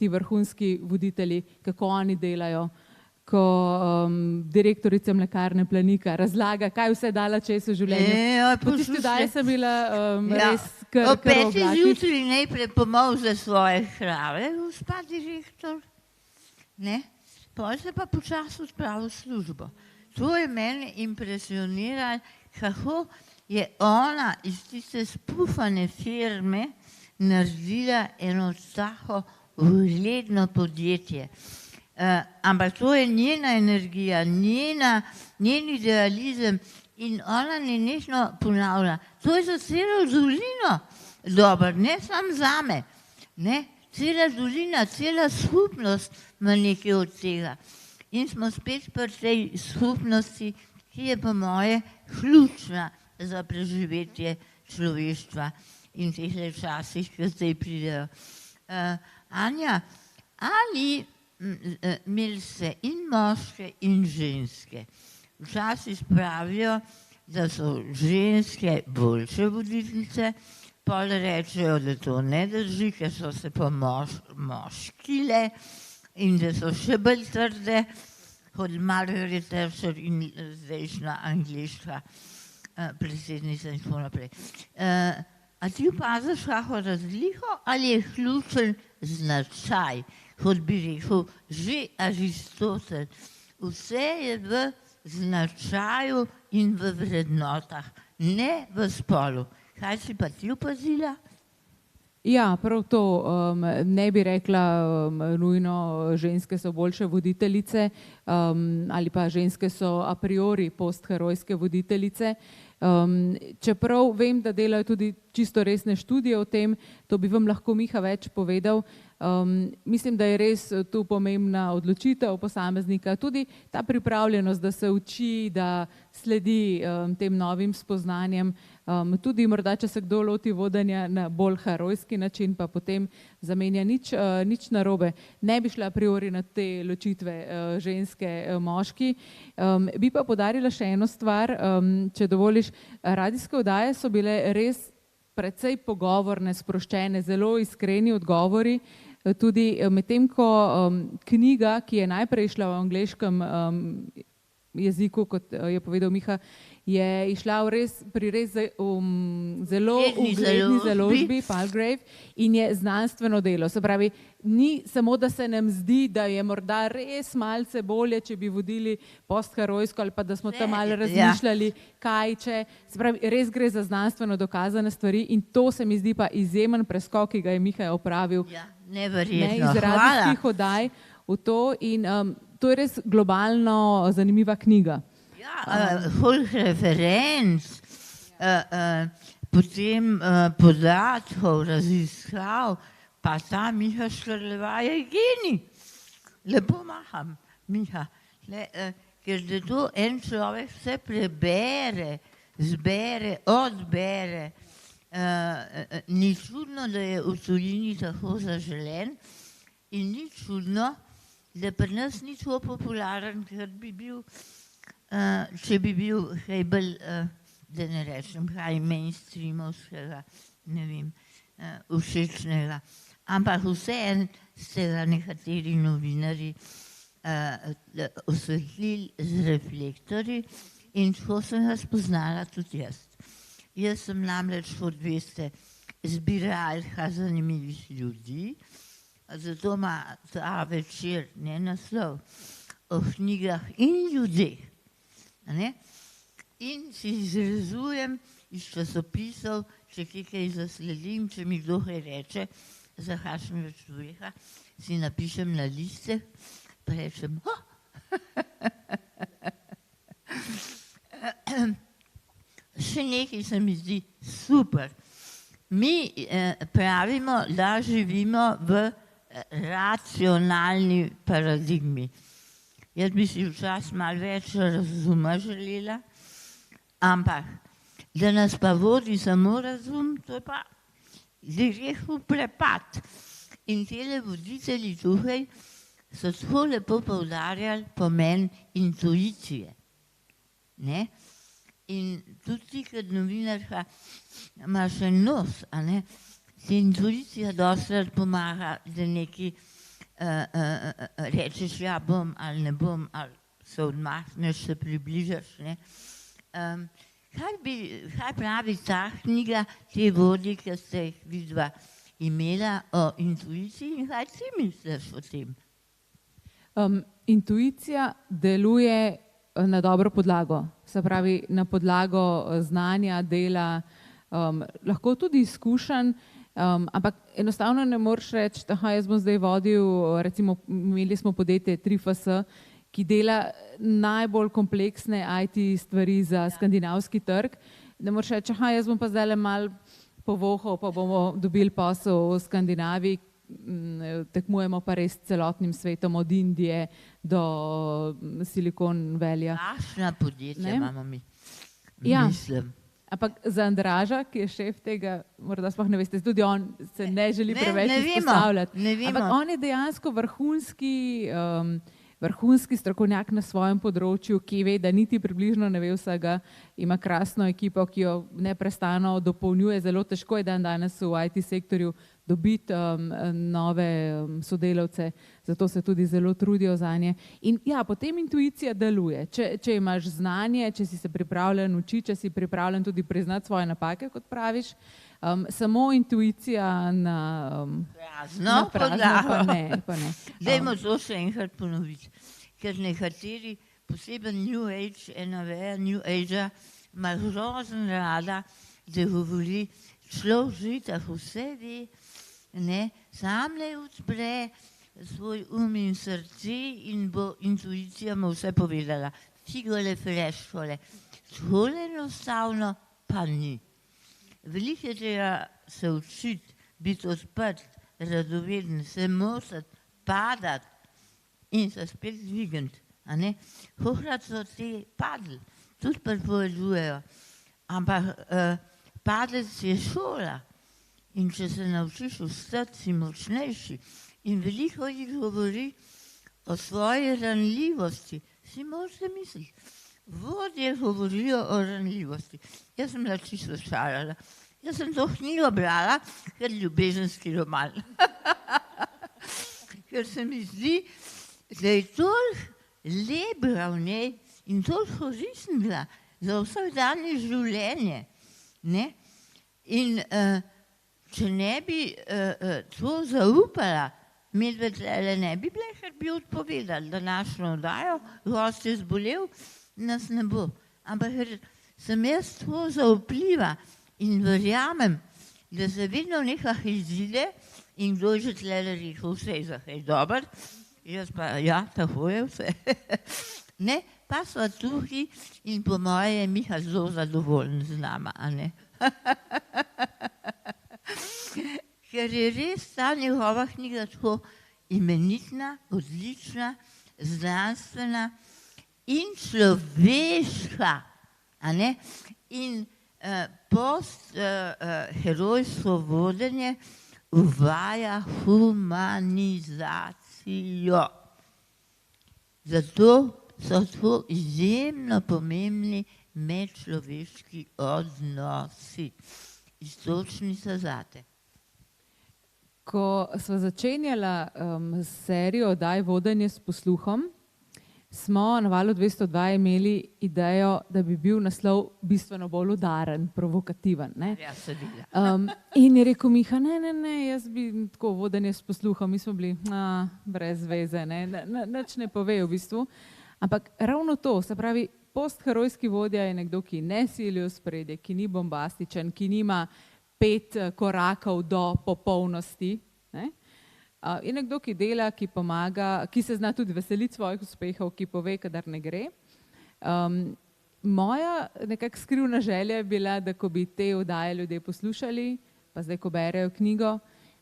[SPEAKER 1] ti vrhunski voditelji, kako oni delajo, ko direktorica Mlekarne Planika razlaga, kaj vse dala čez v življenju. Po tisti oddaji sem bila res kar
[SPEAKER 2] ob 5. zjutraj najprej pomolze svoje krave, gospa direktor, ne? Potem se pa počasi odpravi v službo. To je mene impresioniralo, kako je ona iz tiste spufane firme naredila eno tako ugledno podjetje. Ampak to je njena energija, njen idealizem in ona nenehno ponavlja. To je za celo dolino dobro, ne samo zame. Ne? Cela dolina, cela skupnost ima nekaj od tega. In smo spet pri tej skupnosti, ki je po moje ključna za preživetje človeštva in teh časih, ki zdaj pridejo. Anja, ali imeli ste in moške in ženske? Včasih pravijo, da so ženske boljše voditeljice, pol rečejo, da to ne drži, ker so se pa moškile in da so še bolj trde, kot Margaret Thatcher in zdajšnja angleška predsednica in tako naprej. A ti opaziš kako razliko ali je ključen značaj, kot bi rekel že Aristotel? Vse je v značaju in v vrednotah, ne v spolu. Kaj si pa ti opazila?
[SPEAKER 1] Ja, prav to. Ne bi rekla nujno ženske so boljše voditeljice ali pa ženske so a priori postherojske voditeljice. Čeprav vem, da delajo tudi čisto resne študije o tem, to bi vam lahko Miha več povedal. Mislim, da je res tu pomembna odločitev posameznika, tudi ta pripravljenost, da se uči, da sledi tem novim spoznanjem, tudi morda, če se kdo loti vodenja na bolj herojski način, pa potem zamenja nič narobe. Ne bi šla a priori na te ločitve ženske, moški. Bi pa poudarila še eno stvar, če dovoliš. Radijske oddaje so bile res precej pogovorne, sproščene, zelo iskreni odgovori. Tudi medtem, ko knjiga, ki je najprej išla v angleškem jeziku, kot je povedal Miha, je išla pri res zelo ugledni založbi Palgrave in je znanstveno delo. Se pravi, ni samo, da se nam zdi, da je morda res malce bolje, če bi vodili postherojsko ali pa da smo tam malo razmišljali, kaj če. Se pravi, res gre za znanstveno dokazane stvari in to se mi zdi pa izjemen preskok, ki ga je Miha opravil.
[SPEAKER 2] Neverjetno.
[SPEAKER 1] Iz radijskih oddaj v to in to je res globalno zanimiva knjiga.
[SPEAKER 2] Koliko referenc, potem podatkov, raziskav, pa ta Miha Škarlova je genij. Lepo maham, Miha. Ker da to en človek vse prebere, zbere, odbere. Ni čudno, da je v tujini tako zaželen in ni čudno, da pri nas ni tako popularen, ker bi bil, če bi bil kaj bolj, da ne rečem, kaj mainstreamovskega, ne vem, všečnega. Ampak vseeno ste ga nekateri novinarji osvetlili z reflektorji in tako sem ga spoznala tudi jaz. Jaz sem namreč, kot veste, zbiralka zanimivih ljudi, zato ima ta večer naslov o knjigah in ljudeh. In si izrezujem iz časopisov, če kaj zasledim, če mi kdo kaj reče, za kakšnega človeka, si napišem na liste, pa rečem, še nekaj se mi zdi super. Mi pravimo, da živimo v racionalni paradigmi. Jaz bi si včasih malo več razuma želela, ampak da nas pa vodi samo razum, to je pa greh v prepad. In tele voditelji tukaj so tako lepo poudarjali pomen intuicije. Ne? In tudi ti, kot novinarka, imaš en nos, a ne? Ti intuicija dostakrat pomaga, da nekaj rečeš, ja, bom ali ne bom, ali se odmakneš, se približaš, ne? Kaj pravi ta knjiga, te vodje, ki ste jih vidva imela o intuiciji in kaj ti misliš o tem?
[SPEAKER 1] Intuicija deluje na dobro podlago, se pravi na podlago znanja, dela, lahko tudi izkušenj, ampak enostavno ne moreš reči, da jaz bom zdaj vodil, recimo imeli smo podjetje 3FS, ki dela najbolj kompleksne IT stvari za skandinavski trg. Ne moreš reči, jaz bom pa zdaj malo povohal, pa bomo dobili posel v Skandinaviji, tekmujemo pa res celotnim svetom, od Indije do Silicon Valleyja.
[SPEAKER 2] Strašna podjetja imamo mi,
[SPEAKER 1] Ja.
[SPEAKER 2] mislim.
[SPEAKER 1] Ampak za Andraža, ki je šef tega, morda sploh ne veste, tudi on se ne želi preveč izpostavljati.
[SPEAKER 2] Ne vemo.
[SPEAKER 1] Ampak on je dejansko vrhunski strokovnjak na svojem področju, ki ve, da niti približno ne ve vsega, ima krasno ekipo, ki jo neprestano dopolnjuje. Zelo težko je danes v IT sektorju dobiti nove sodelavce, zato se tudi zelo trudijo zanje. In ja, potem intuicija deluje. Če imaš znanje, če si se pripravljen učiti, če si pripravljen tudi priznati svoje napake, kot praviš, samo intuicija na prazno pa ne.
[SPEAKER 2] Dajmo to še enkrat ponoviti, ker nekateri, poseben New Age, ena veja New Age-a, ima grozen rada, da govori, človek žitak vse ve, ne, sam ne odpre svoj in srce in bo intuicija mu vse povedala. Figole, fleškole. Tole enostavno pa ni. Veliko je treba se učiti, biti odprt, radoveden, se motiti, padati in se spet dvigniti. Hokrat so ti padli, tudi pripovedujejo, ampak padec je šola in če se naučiš vstati, si močnejši. In veliko jih govori o svoji ranljivosti. Si možete misliti, vodje govorijo o ranljivosti. Jaz sem bila čisto šalala. Jaz sem to knjigo brala, ker ljubezenski roman. Ker se mi zdi, da je toliko lep v njej in toliko koristen bila za vsakdanje življenje. Ne? In če ne bi to zaupala, Medvedlele ne bi bile, ker bi odpovedali današnjo oddajo, gost je zbolel, nas ne bo. Ampak ker sem jaz tako zaupljiva in verjamem, da se vedno nekaj izide in kdo je že tlele rekel, vse je za kaj dober, jaz pa, ja, tako je vse. Ne, pa sva tukaj in po moje je Miha zelo zadovoljen z nama, a ne? Ker je res ta njegova knjiga tako imenitna, odlična, znanstvena in človeška, a ne? In herojsko vodenje uvaja humanizacijo. Zato so tako izjemno pomembni medčloveški odnosi. Iztočnica zate.
[SPEAKER 1] Ko sva začenjala serijo oddaj Vodenje s posluhom, smo na Valu 202 imeli idejo, da bi bil naslov bistveno bolj udaren, provokativen. Ne?
[SPEAKER 2] Ja, sedila.
[SPEAKER 1] In je rekel Miha, ne, jaz bi tako Vodenje s posluhom, mi smo bili brez veze, nič ne pove v bistvu. Ampak ravno to, se pravi, postherojski vodja je nekdo, ki ne sili v spredje, ki ni bombastičen, ki nima 5 korakov do popolnosti. Ne? Je nekdo, ki dela, ki pomaga, ki se zna tudi veseliti svojih uspehov, ki pove, kadar ne gre. Moja nekako skrivna želja je bila, da ko bi te oddaje ljudje poslušali, pa zdaj, ko berejo knjigo,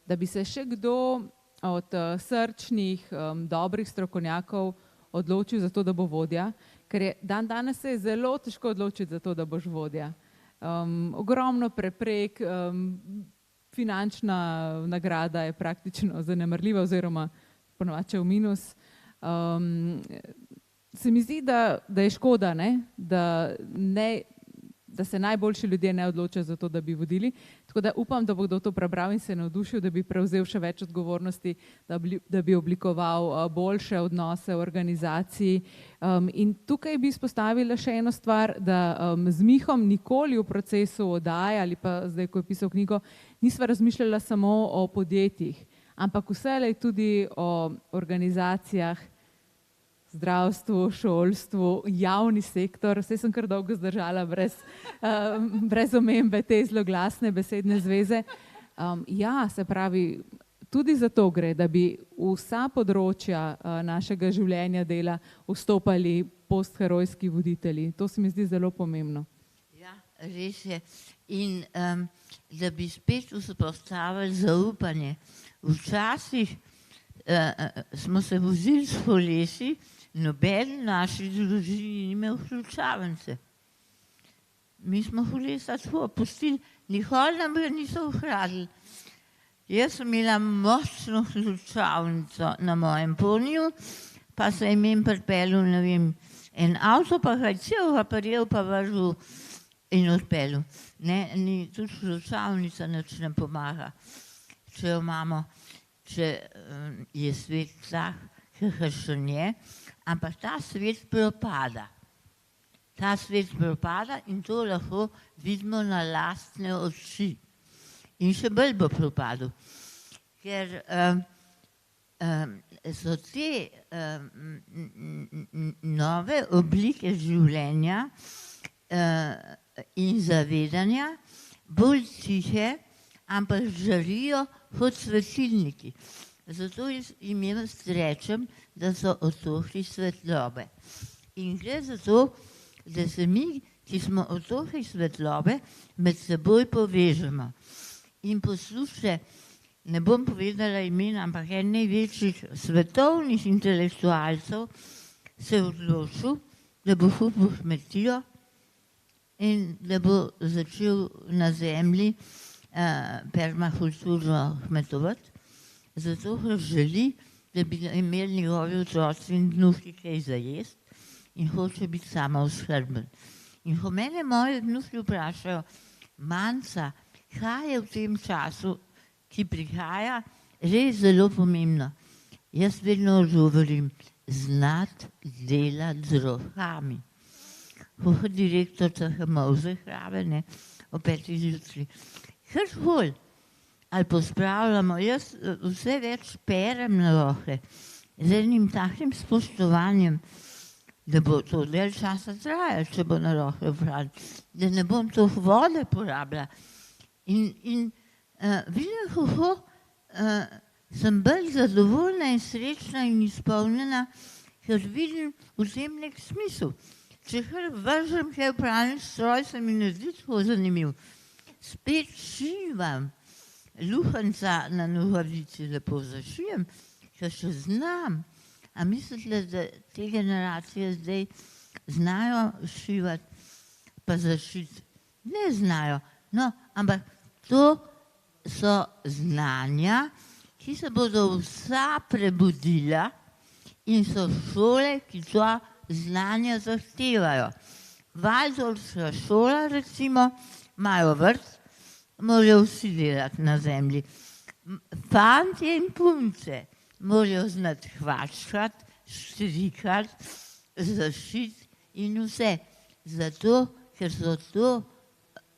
[SPEAKER 1] da bi se še kdo od srčnih, dobrih strokovnjakov odločil za to, da bo vodja, ker je danes se je zelo težko odločiti za to, da boš vodja. Ogromno preprek, finančna nagrada je praktično zanemarljiva oziroma ponovadi v minus. Se mi zdi, da je škoda, ne? Da se najboljši ljudje ne odločajo za to, da bi vodili. Tako da upam, da bo kdo to prebral in se navdušil, da bi prevzel še več odgovornosti, da bi oblikoval boljše odnose v organizaciji. In tukaj bi izpostavila še eno stvar, da z Mihom nikoli v procesu oddaje ali pa zdaj, ko je pisal knjigo, nisva razmišljala samo o podjetjih, ampak vselej tudi o organizacijah, zdravstvu, šolstvu, javni sektor. Saj sem kar dolgo zdržala brez omembe te zloglasne besedne zveze. Ja, se pravi, tudi za to gre, da bi vsa področja našega življenja, dela vstopali postherojski voditelji. To se mi zdi zelo pomembno.
[SPEAKER 2] Ja, res je. In da bi spet vzpostavili zaupanje. Včasih smo se vozili s kolesi, noben v naši družini ni imel ključavnice. Mi smo kolesa tako pustili, nikoli nam ga niso ukradli. Jaz sem imela močno ključavnico na mojem poniju, pa se je meni pripeljal, ne vem, en avto, pa ga je celega prijel, pa vržil in odpeljal. Tudi ključavnica nič ne pomaga, če jo imamo, če je svet tak, kakršen je, ampak ta svet propada. Ta svet propada in to lahko vidimo na lastne oči. In še bolj bo propadel, ker so te nove oblike življenja in zavedanja bolj tihe, ampak žarijo kot svetilniki. Zato jim jaz rečem, da so otoki svetlobe. In gre za to, da se mi, ki smo otoki svetlobe, med seboj povežemo. In poslušajte, ne bom povedala imena, ampak en največjih svetovnih intelektualcev se je odločil, da bo kupil kmetijo in da bo začel na zemlji permakulturno kmetovati. Zato, ker želi, da bi imeli njegovi otroci in vnuki kaj za jesti in hoče biti samooskrben. In ko mene moji vnuki vprašajo, Manca, kaj je v tem času, ki prihaja, res zelo pomembno. Jaz vedno odgovorim, znati delati z rokami. Kot direktor Molze Hrave, o 5. zjutraj. Karkoli. Ali pospravljamo, jaz vse več perem na roke, z enim takim spoštovanjem, da bo to del časa trajalo, če bo na roke upravljati, da ne bom to vode porabila. In vidim, kako sem bolj zadovoljna in srečna in izpolnjena, ker vidim v tem nek smisel. Če kar vržem kaj v pralni stroj, se mi ne zdi tako zanimiv. Spet šivam. Luhanca na nogavici lepo zašijem, ker še znam. A mislite, da te generacije zdaj znajo šivati pa zašiti? Ne znajo. No, ampak to so znanja, ki se bodo vsa prebudila in so šole, ki to znanja zahtevajo. Valdorfska šola, recimo, imajo vrt, morajo vsi delati na zemlji. Fantje in punce morajo znati hvačkati, štrikati, zašiti in vse. Zato, ker so to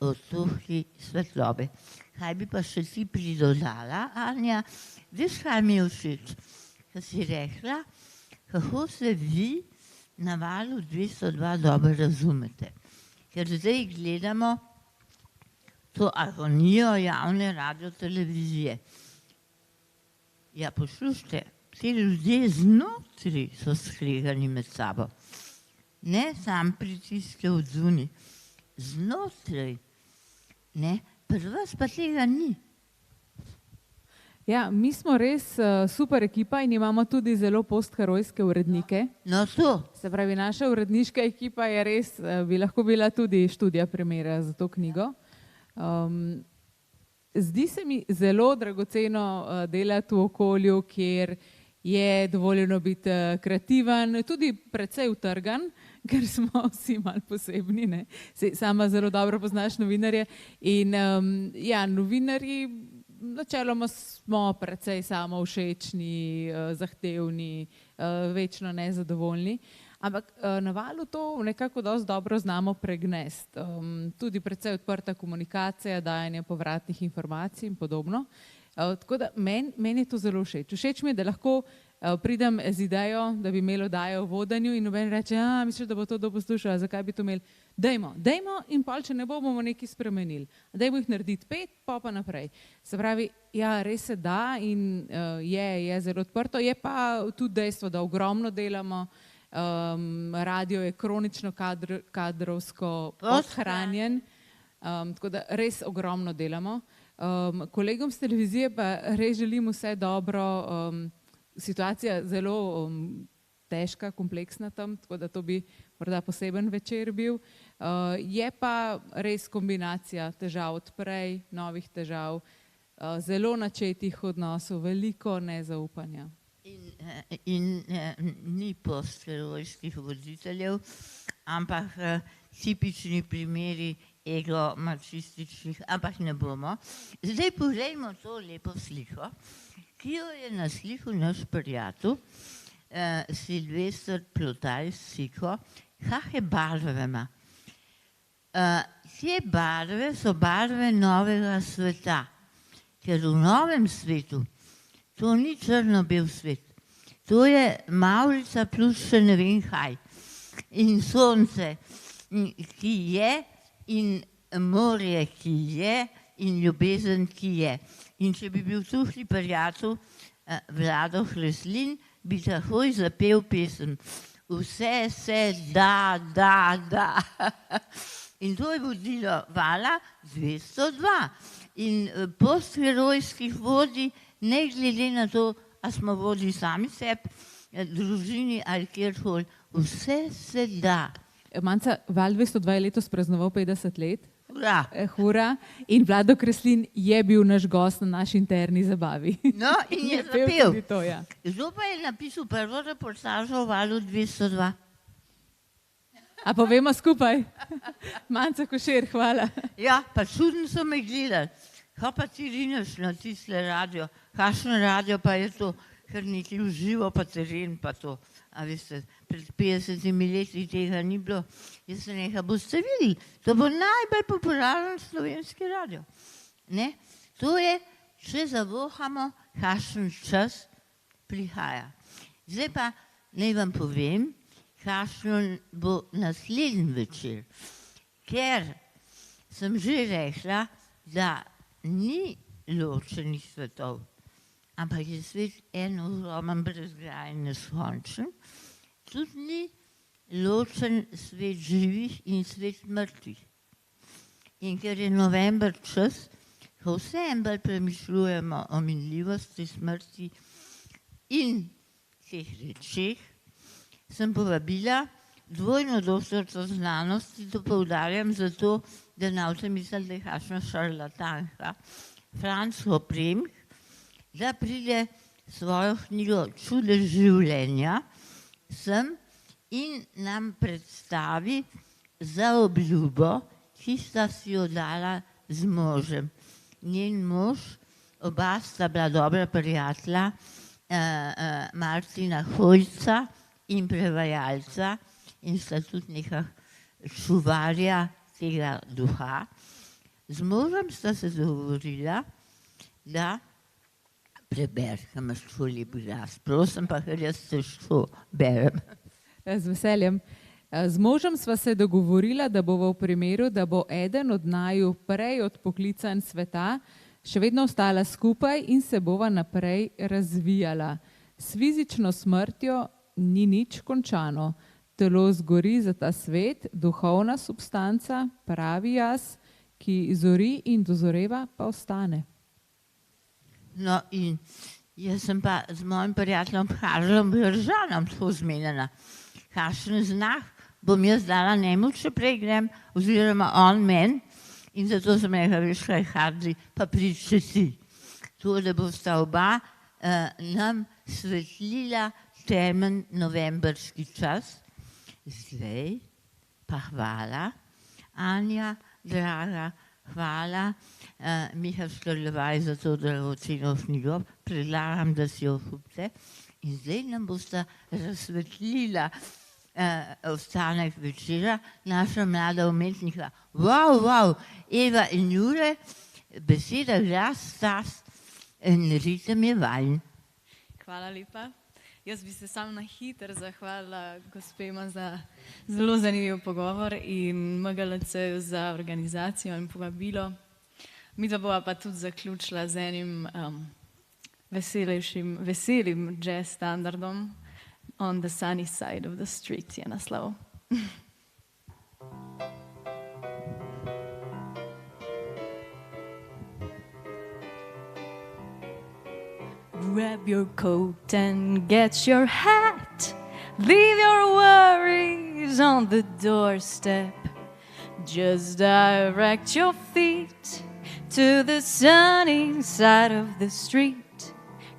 [SPEAKER 2] otoki svetlobe. Kaj bi pa še ti pridodala, Anja? Veš, kaj mi je všeč? Kaj si rekla, kako se vi na Valu 202 dobro razumete. Ker zdaj gledamo to agonijo javne radiotelevizije. Ja, poslušajte, ti ljudje znotraj so skregani med sabo. Ne sam pritiske od zunaj, znotraj. Pri vas pa tega ni.
[SPEAKER 1] Ja, mi smo res super ekipa in imamo tudi zelo postherojske urednike.
[SPEAKER 2] No to,
[SPEAKER 1] Se pravi, naša uredniška ekipa je res, bi lahko bila tudi študija primera za to knjigo. Zdi se mi zelo dragoceno delati v okolju, kjer je dovoljeno biti kreativen, tudi precej utrgan, ker smo vsi malo posebni, ne. Sama zelo dobro poznaš novinarje in ja, novinarji načeloma smo precej samovšečni, zahtevni, večno nezadovoljni, ampak na Valu to nekako dosti dobro znamo pregnesti. Tudi precej odprta komunikacija, dajanje povratnih informacij in podobno. Tako da meni je to zelo všeč. Všeč mi je, da lahko pridem z idejo, da bi imeli oddajo o vodenju in noben reče, misliš, da bo to poslušala, zakaj bi to imeli? Dajmo in pol, če ne bomo nekaj spremenili. Dajmo jih narediti 5, pa naprej. Se pravi, ja, res se da in je zelo odprto, je pa tudi dejstvo, da ogromno delamo, radio je kronično kadrovsko podhranjen, tako da res ogromno delamo. Kolegom z televizije pa res želim vse dobro, situacija zelo težka, kompleksna tam, tako da to bi morda poseben večer bil. Je pa res kombinacija težav od prej, novih težav, zelo načetih odnosov, veliko nezaupanja.
[SPEAKER 2] In ni postherojskih voditeljev, ampak tipični primeri ego-mačističnih, ampak ne bomo. Zdaj poglejmo to lepo sliko, ki jo je naslikal naš prijatelj Silvester Plotaj Siko. Kakšne barve ima? Te barve so barve novega sveta, ker v novem svetu to ni črno-bel svet. To je mavrica plus še ne vem kaj. In sonce, ki je, in morje, ki je, in ljubezen, ki je. In če bi bil tukaj prijatelj Vlado Kreslin, bi takoj zapel pesem Vse se da. In to je vodilo Vala 202. In postherojskih vodij, ne glede na to, a smo vodili sami sebi, družini ali kjerkoli, vse se da.
[SPEAKER 1] Manca, Val 202 je letos praznoval 50 let.
[SPEAKER 2] Hura.
[SPEAKER 1] Hura. In Vlado Kreslin je bil naš gost na naši interni zabavi.
[SPEAKER 2] No, in je
[SPEAKER 1] Pel
[SPEAKER 2] zapel.
[SPEAKER 1] tudi to, ja.
[SPEAKER 2] Kdo pa je napisal prvo reportažo o Valu 202?
[SPEAKER 1] A povemo skupaj? Manca Košir, hvala.
[SPEAKER 2] Ja, pa čudno so me gledali. Kaj pa ti rineš na tiste radio? Kakšno radio pa je to? Ker nekaj uživo pa teren pa to. A veste, pred 50 leti tega ni bilo. Jaz sem nekaj, boste videli, to bo najbolj popularen slovenski radio. Ne? To je, če zavohamo, kakšen čas prihaja. Zdaj pa naj vam povem, kakšen bo naslednji večer. Ker sem že rekla, da ni ločenih svetov, ampak je svet en ogromen, brezgrajen, neskončen, tudi ni ločen svet živih in svet mrtvih. In ker je november čas, ko vsem bolj premišljujemo o minljivosti, smrti in teh rečeh, sem povabila dvojno doktorico znanosti, to poudarjam zato, da ne boste mislili, da je kakšna šarlatanka, Franco Premk, da pride svojo knjigo Čudež življenja sem in nam predstavi za obljubo, ki sta si jo dala z možem. Njen mož, oba sta bila dobra prijatelja, Martina Hojca in prevajalca in sta tudi neka čuvarja tega duha. Z možem sta se dogovorila, da preber, ker imaš tako lep glas. Prosim pa, ker jaz težko berem.
[SPEAKER 1] Z veseljem. Z možem sva se dogovorila, da bo v primeru, da bo eden od naju prej odpoklican sveta, še vedno ostala skupaj in se bova naprej razvijala. S fizično smrtjo ni nič končano. Telo zgori za ta svet, duhovna substanca, pravi jaz, ki zori in dozoreva, pa ostane.
[SPEAKER 2] No, in jaz sem pa z mojim prijateljem Karlom Bržanom tako zmenjena. Kakšen znak bom jaz dala njemu, če prej grem, oziroma on meni. In zato sem rekla, veš kaj, Hardy, pa prišli si. To, da bosta oba nam svetlila temen novembrski čas. Zdaj pa hvala, Anja, draga, hvala, Miha Škrlevaj za to dragoceno knjigo. Predlagam, da si jo kupite. In zdaj nam bosta razsvetlila ostanek večera naša mlada umetnika. Wow, Eva in Jure, beseda, glas, stas in ritem je vajn.
[SPEAKER 4] Hvala lepa. Jaz bi se sam na hitro zahvalila gospema za zelo zanimiv pogovor in MGLC za organizacijo in povabilo. Midva bova pa tudi zaključila z enim veselim jazz standardom. On the sunny side of the street je naslov. Grab your coat and get your hat. Leave your worries on the doorstep. Just direct your feet to the sunny side of the street.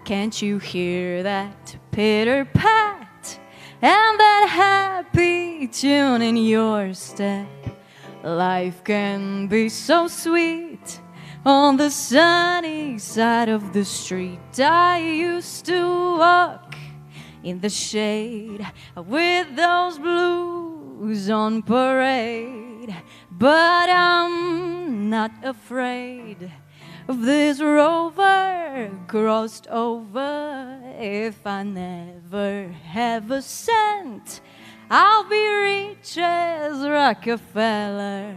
[SPEAKER 4] Can't you hear that pitter-pat and that happy tune in your step? Life can be so sweet on the sunny side of the street. I used to walk in the shade with those blues on parade, but I'm not afraid of this rover crossed over. If I never have a cent, I'll be rich as Rockefeller.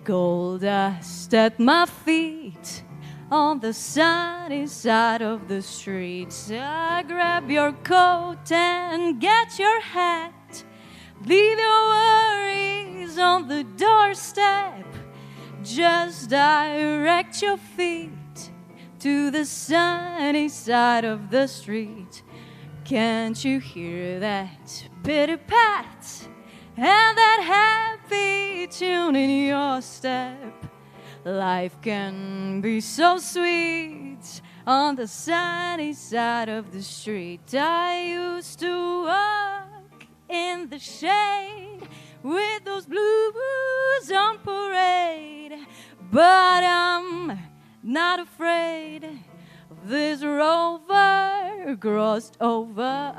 [SPEAKER 4] Gold dust at my feet on the sunny side of the street. So grab your coat and get your hat. Leave your worries on the doorstep. Just direct your feet to the sunny side of the street. Can't you hear that pitter-pat and that happy tune in your step? Life can be so sweet on the sunny side of the street. I used to walk in the shade with those blues on parade, but I'm not afraid of this rover crossed over.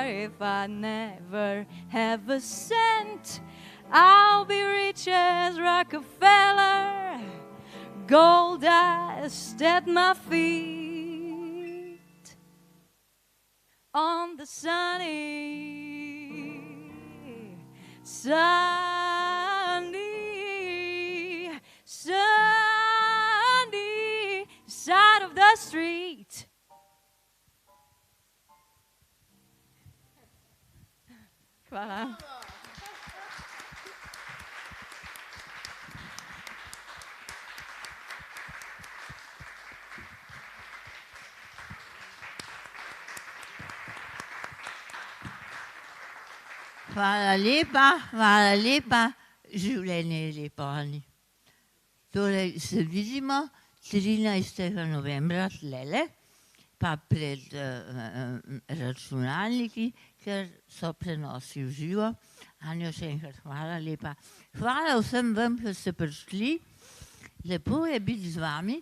[SPEAKER 4] If I never have a cent, I'll be rich as Rockefeller. Gold dust at my feet on the sunny side of the street. Hvala.
[SPEAKER 2] Hvala lepa, življenje je lepo, Ani. Torej, se vidimo 13. novembra tlele, pa pred računalniki, ker so prenosi v živo. Anjo, še enkrat hvala lepa. Hvala vsem vam, ki ste prišli. Lepo je biti z vami,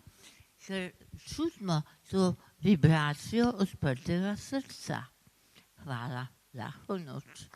[SPEAKER 2] ker čutimo to vibracijo odprtega srca. Hvala, lahko noč.